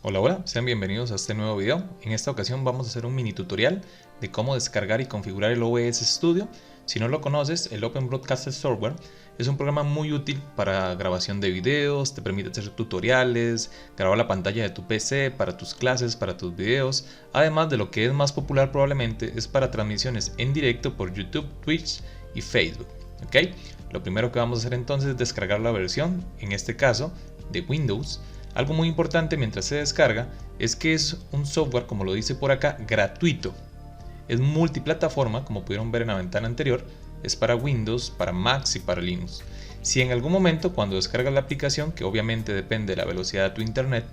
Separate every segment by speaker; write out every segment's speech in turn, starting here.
Speaker 1: Hola, hola, sean bienvenidos a este nuevo video. En esta ocasión vamos a hacer un mini tutorial de cómo descargar y configurar el OBS Studio. Si no lo conoces, el Open Broadcast Software es un programa muy útil para grabación de videos, te permite hacer tutoriales, grabar la pantalla de tu PC para tus clases, para tus videos. Además de lo que es más popular probablemente es para transmisiones en directo por YouTube, Twitch y Facebook. ¿Ok? Lo primero que vamos a hacer entonces es descargar la versión, en este caso de Windows. Algo muy importante mientras se descarga es que es un software, como lo dice por acá, gratuito. Es multiplataforma, como pudieron ver en la ventana anterior, es para Windows, para Mac y para Linux. Si en algún momento cuando descargas la aplicación, que obviamente depende de la velocidad de tu internet,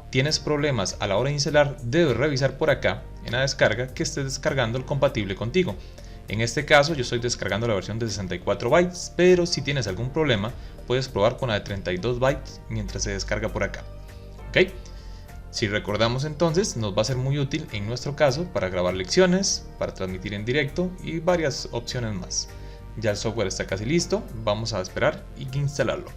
Speaker 1: tienes problemas a la hora de instalar, debes revisar por acá en la descarga que estés descargando el compatible contigo. En este caso yo estoy descargando la versión de 64 bytes, pero si tienes algún problema puedes probar con la de 32 bytes mientras se descarga por acá. ¿Ok? Si recordamos entonces, nos va a ser muy útil en nuestro caso para grabar lecciones, para transmitir en directo y varias opciones más. Ya el software está casi listo, vamos a esperar y instalarlo.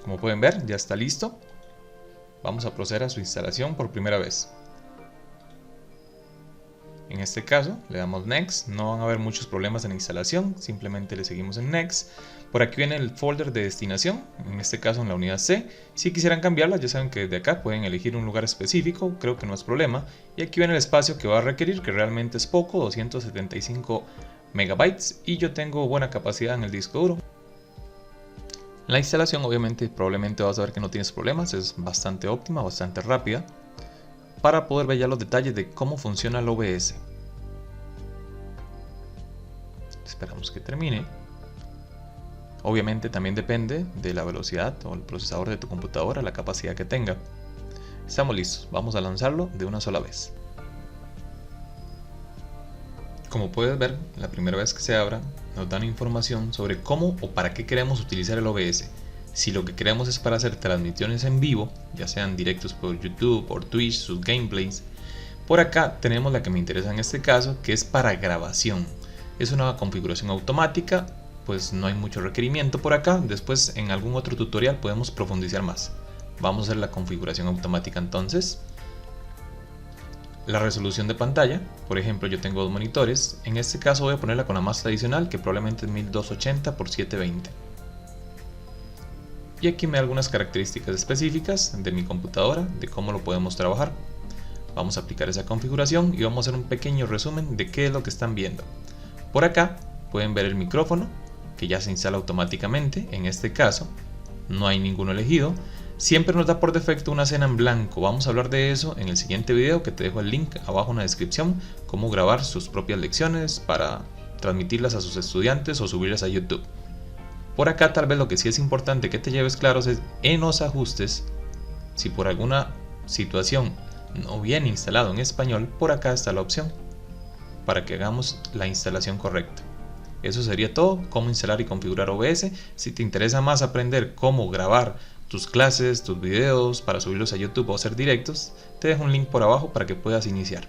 Speaker 1: Como pueden ver, ya está listo. Vamos a proceder a su instalación por primera vez. En este caso le damos Next, no van a haber muchos problemas en la instalación, simplemente le seguimos en Next. Por aquí viene el folder de destinación, en este caso en la unidad C. Si quisieran cambiarla, ya saben que desde acá pueden elegir un lugar específico, creo que no es problema. Y aquí viene el espacio que va a requerir, que realmente es poco, 275 megabytes, y yo tengo buena capacidad en el disco duro. La instalación obviamente probablemente vas a ver que no tienes problemas, es bastante óptima, bastante rápida, para poder ver ya los detalles de cómo funciona el OBS. Esperamos que termine. Obviamente también depende de la velocidad o el procesador de tu computadora, la capacidad que tenga. Estamos listos, vamos a lanzarlo de una sola vez. Como puedes ver, la primera vez que se abra nos dan información sobre cómo o para qué queremos utilizar el OBS. Si lo que queremos es para hacer transmisiones en vivo, ya sean directos por YouTube, por Twitch, sus gameplays. Por acá tenemos la que me interesa en este caso, que es para grabación. Es una configuración automática, pues no hay mucho requerimiento por acá. Después en algún otro tutorial podemos profundizar más. Vamos a hacer la configuración automática entonces. La resolución de pantalla, por ejemplo yo tengo dos monitores, en este caso voy a ponerla con la más tradicional, que probablemente es 1280 x 720. Y aquí me da algunas características específicas de mi computadora, de cómo lo podemos trabajar. Vamos a aplicar esa configuración y vamos a hacer un pequeño resumen de qué es lo que están viendo. Por acá pueden ver el micrófono, que ya se instala automáticamente. En este caso no hay ninguno elegido. Siempre nos da por defecto una escena en blanco. Vamos a hablar de eso en el siguiente video, que te dejo el link abajo en la descripción, cómo grabar sus propias lecciones para transmitirlas a sus estudiantes o subirlas a YouTube. Por acá tal vez lo que sí es importante que te lleves claros es en los ajustes, si por alguna situación no viene instalado en español, por acá está la opción para que hagamos la instalación correcta. Eso sería todo, cómo instalar y configurar OBS. Si te interesa más aprender cómo grabar tus clases, tus videos para subirlos a YouTube o hacer directos, te dejo un link por abajo para que puedas iniciar.